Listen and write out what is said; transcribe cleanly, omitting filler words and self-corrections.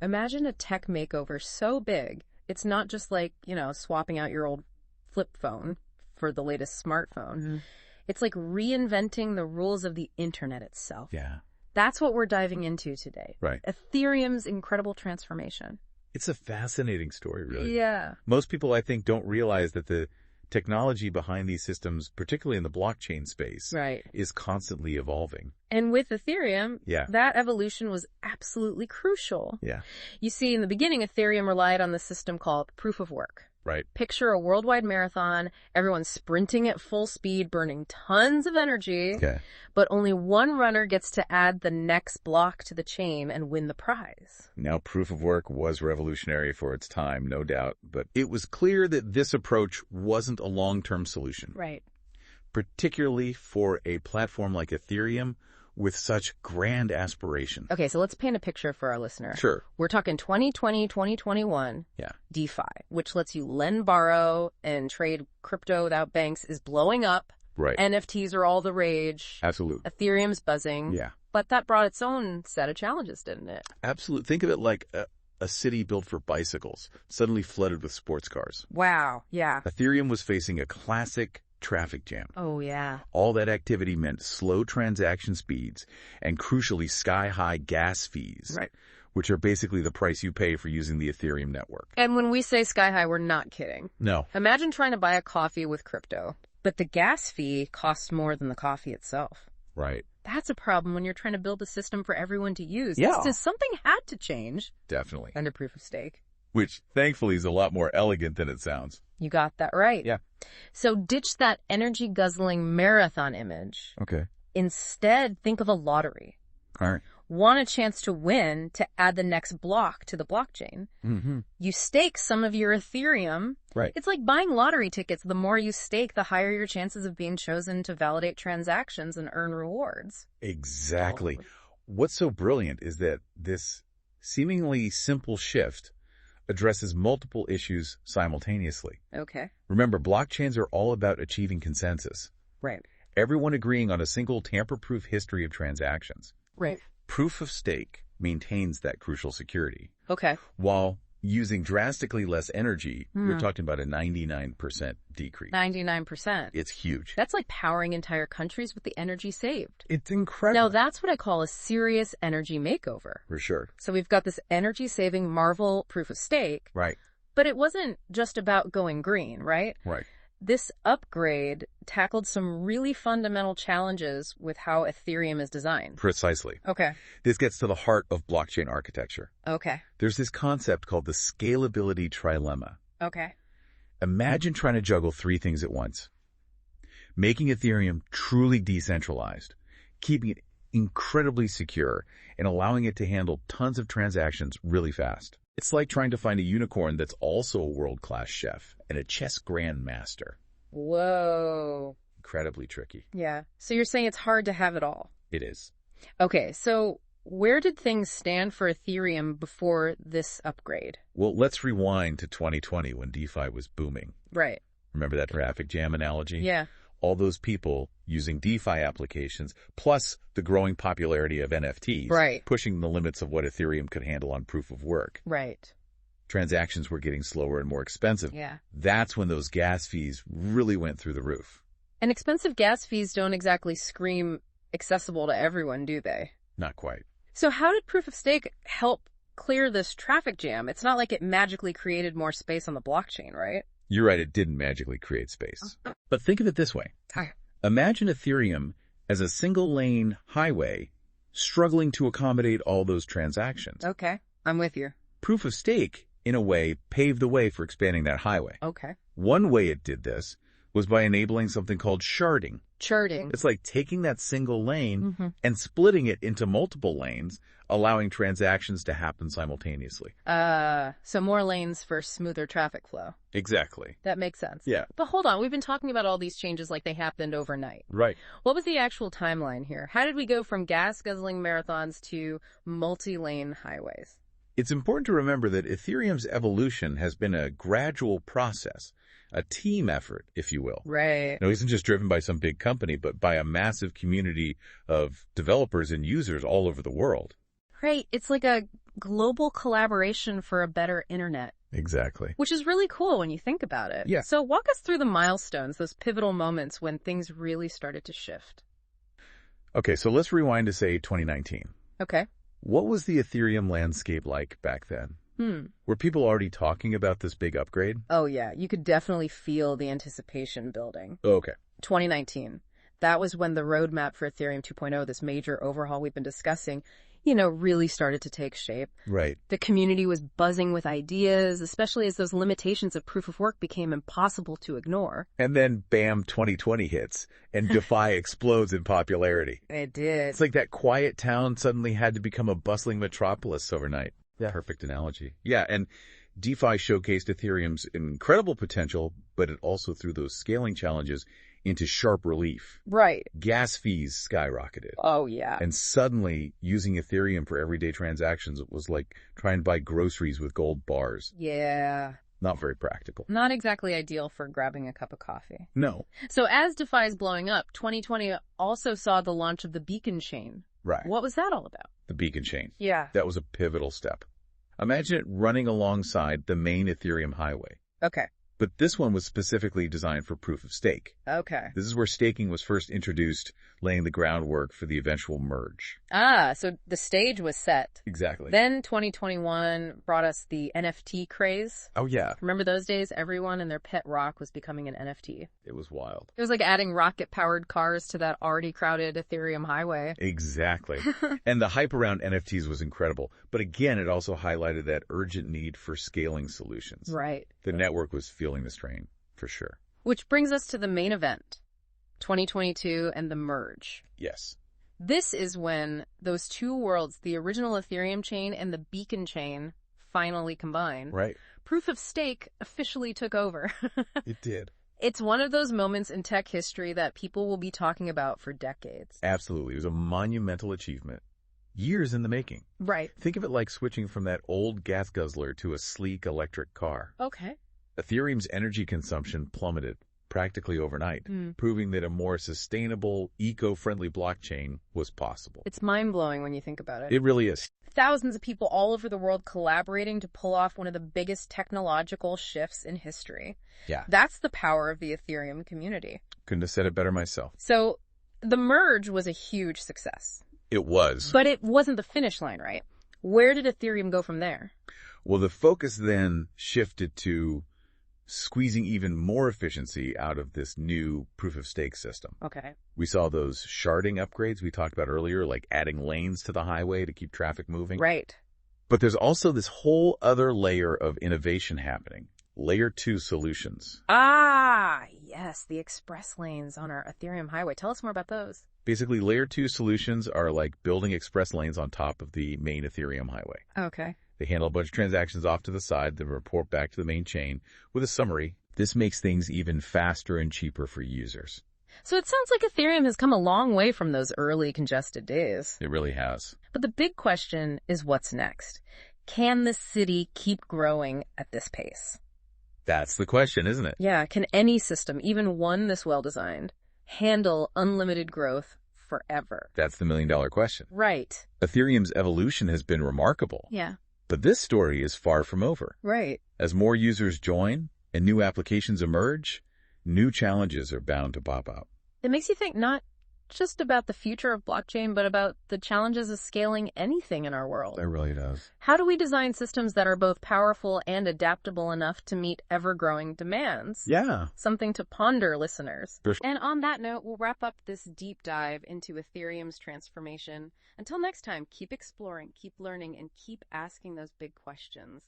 Imagine a tech makeover so big, it's not just like, swapping out your old flip phone for the latest smartphone. It's like reinventing the rules of the internet itself. Yeah. That's what we're diving into today. Right. Ethereum's incredible transformation. It's a fascinating story, really. Yeah. Most people, I think, don't realize that the technology behind these systems, particularly in the blockchain space, is constantly evolving. And with Ethereum, that evolution was absolutely crucial. Yeah. You see, in the beginning, Ethereum relied on the system called proof of work. Right. Picture a worldwide marathon, everyone sprinting at full speed, burning tons of energy, but only one runner gets to add the next block to the chain and win the prize. Now, proof of work was revolutionary for its time, no doubt, but it was clear that this approach wasn't a long-term solution. Right. Particularly for a platform like Ethereum with such grand aspiration. Okay, so let's paint a picture for our listener. Sure. We're talking 2020, 2021. Yeah. DeFi, which lets you lend, borrow, and trade crypto without banks, is blowing up. Right. NFTs are all the rage. Absolutely. Ethereum's buzzing. Yeah. But that brought its own set of challenges, didn't it? Absolutely. Think of it like a city built for bicycles, suddenly flooded with sports cars. Wow. Yeah. Ethereum was facing a classic traffic jam. Oh, yeah. All that activity meant slow transaction speeds and, crucially, sky-high gas fees, which are basically the price you pay for using the Ethereum network. And when we say sky-high, we're not kidding. No. Imagine trying to buy a coffee with crypto, but the gas fee costs more than the coffee itself. Right. That's a problem when you're trying to build a system for everyone to use. Yeah. Something had to change. Definitely. Under proof of stake. Which, thankfully, is a lot more elegant than it sounds. You got that right. Yeah. So ditch that energy-guzzling marathon image. Okay. Instead, think of a lottery. All right. Want a chance to win to add the next block to the blockchain. Mm-hmm. You stake some of your Ethereum. Right. It's like buying lottery tickets. The more you stake, the higher your chances of being chosen to validate transactions and earn rewards. Exactly. What's so brilliant is that this seemingly simple shift addresses multiple issues simultaneously. Okay. Remember, blockchains are all about achieving consensus. Right. Everyone agreeing on a single tamper-proof history of transactions. Right. Proof of stake maintains that crucial security. Okay. While using drastically less energy, we're talking about a 99% decrease. 99%. It's huge. That's like powering entire countries with the energy saved. It's incredible. Now, that's what I call a serious energy makeover. For sure. So we've got this energy-saving Marvel proof of stake. Right. But it wasn't just about going green, right? Right. This upgrade tackled some really fundamental challenges with how Ethereum is designed. Precisely. Okay. This gets to the heart of blockchain architecture. Okay. There's this concept called the scalability trilemma. Okay. Imagine trying to juggle three things at once. Making Ethereum truly decentralized, keeping it incredibly secure, and allowing it to handle tons of transactions really fast. It's like trying to find a unicorn that's also a world-class chef and a chess grandmaster. Whoa. Incredibly tricky. Yeah. So you're saying it's hard to have it all. It is. Okay, so where did things stand for Ethereum before this upgrade? Well, let's rewind to 2020 when DeFi was booming. Right. Remember that traffic jam analogy? Yeah. All those people using DeFi applications, plus the growing popularity of NFTs, right, pushing the limits of what Ethereum could handle on proof of work. Right. Transactions were getting slower and more expensive. Yeah. That's when those gas fees really went through the roof. And expensive gas fees don't exactly scream accessible to everyone, do they? Not quite. So how did proof of stake help clear this traffic jam? It's not like it magically created more space on the blockchain, right? You're right, it didn't magically create space. But think of it this way. Imagine Ethereum as a single-lane highway struggling to accommodate all those transactions. Okay, I'm with you. Proof of stake, in a way, paved the way for expanding that highway. Okay. One way it did this was by enabling something called sharding. Sharding. It's like taking that single lane and splitting it into multiple lanes, allowing transactions to happen simultaneously. So more lanes for smoother traffic flow. Exactly. That makes sense. Yeah. But hold on, we've been talking about all these changes like they happened overnight. Right. What was the actual timeline here? How did we go from gas-guzzling marathons to multi-lane highways? It's important to remember that Ethereum's evolution has been a gradual process, a team effort, if you will. Right. It isn't just driven by some big company, but by a massive community of developers and users all over the world. Right. It's like a global collaboration for a better internet. Exactly. Which is really cool when you think about it. Yeah. So walk us through the milestones, those pivotal moments when things really started to shift. Okay, so let's rewind to, say, 2019. Okay. What was the Ethereum landscape like back then? Were people already talking about this big upgrade? Oh, yeah. You could definitely feel the anticipation building. Okay. 2019. That was when the roadmap for Ethereum 2.0, this major overhaul we've been discussing, really started to take shape. Right. The community was buzzing with ideas, especially as those limitations of proof of work became impossible to ignore. And then, bam, 2020 hits, and DeFi explodes in popularity. It did. It's like that quiet town suddenly had to become a bustling metropolis overnight. Yeah. Perfect analogy. Yeah, and DeFi showcased Ethereum's incredible potential, but it also threw those scaling challenges into sharp relief. Right. Gas fees skyrocketed. Oh, yeah. And suddenly, using Ethereum for everyday transactions was like trying to buy groceries with gold bars. Yeah. Not very practical. Not exactly ideal for grabbing a cup of coffee. No. So as DeFi is blowing up, 2020 also saw the launch of the Beacon chain. Right. What was that all about? The Beacon chain. Yeah. That was a pivotal step. Imagine it running alongside the main Ethereum highway. Okay. But this one was specifically designed for proof of stake. Okay. This is where staking was first introduced, laying the groundwork for the eventual merge. Ah, so the stage was set. Exactly. Then 2021 brought us the NFT craze. Oh, yeah. Remember those days? Everyone and their pet rock was becoming an NFT. It was wild. It was like adding rocket-powered cars to that already crowded Ethereum highway. Exactly. And the hype around NFTs was incredible. But again, it also highlighted that urgent need for scaling solutions. Right. The network was feeling the strain, for sure. Which brings us to the main event, 2022 and the merge. Yes. This is when those two worlds, the original Ethereum chain and the Beacon chain, finally combine. Right. Proof of stake officially took over. It did. It's one of those moments in tech history that people will be talking about for decades. Absolutely. It was a monumental achievement. Years in the making. Right. Think of it like switching from that old gas guzzler to a sleek electric car. Okay. Ethereum's energy consumption plummeted practically overnight, proving that a more sustainable, eco-friendly blockchain was possible. It's mind-blowing when you think about it. It really is. Thousands of people all over the world collaborating to pull off one of the biggest technological shifts in history. Yeah. That's the power of the Ethereum community. Couldn't have said it better myself. So the merge was a huge success. It was. But it wasn't the finish line, right? Where did Ethereum go from there? Well, the focus then shifted to squeezing even more efficiency out of this new proof-of-stake system. Okay. We saw those sharding upgrades we talked about earlier, like adding lanes to the highway to keep traffic moving. Right. But there's also this whole other layer of innovation happening. Layer 2 solutions. Ah, yes, the express lanes on our Ethereum highway. Tell us more about those. Basically, Layer 2 solutions are like building express lanes on top of the main Ethereum highway. Okay. They handle a bunch of transactions off to the side, then report back to the main chain with a summary. This makes things even faster and cheaper for users. So it sounds like Ethereum has come a long way from those early congested days. It really has. But the big question is what's next? Can the city keep growing at this pace? That's the question, isn't it? Yeah, can any system, even one this well-designed, handle unlimited growth forever? That's the million-dollar question. Right. Ethereum's evolution has been remarkable. Yeah. But this story is far from over. Right. As more users join and new applications emerge, new challenges are bound to pop up. It makes you think not just about the future of blockchain, but about the challenges of scaling anything in our world. It really does. How do we design systems that are both powerful and adaptable enough to meet ever-growing demands? Yeah. Something to ponder, listeners. For sure. And on that note, we'll wrap up this deep dive into Ethereum's transformation. Until next time, keep exploring, keep learning, and keep asking those big questions.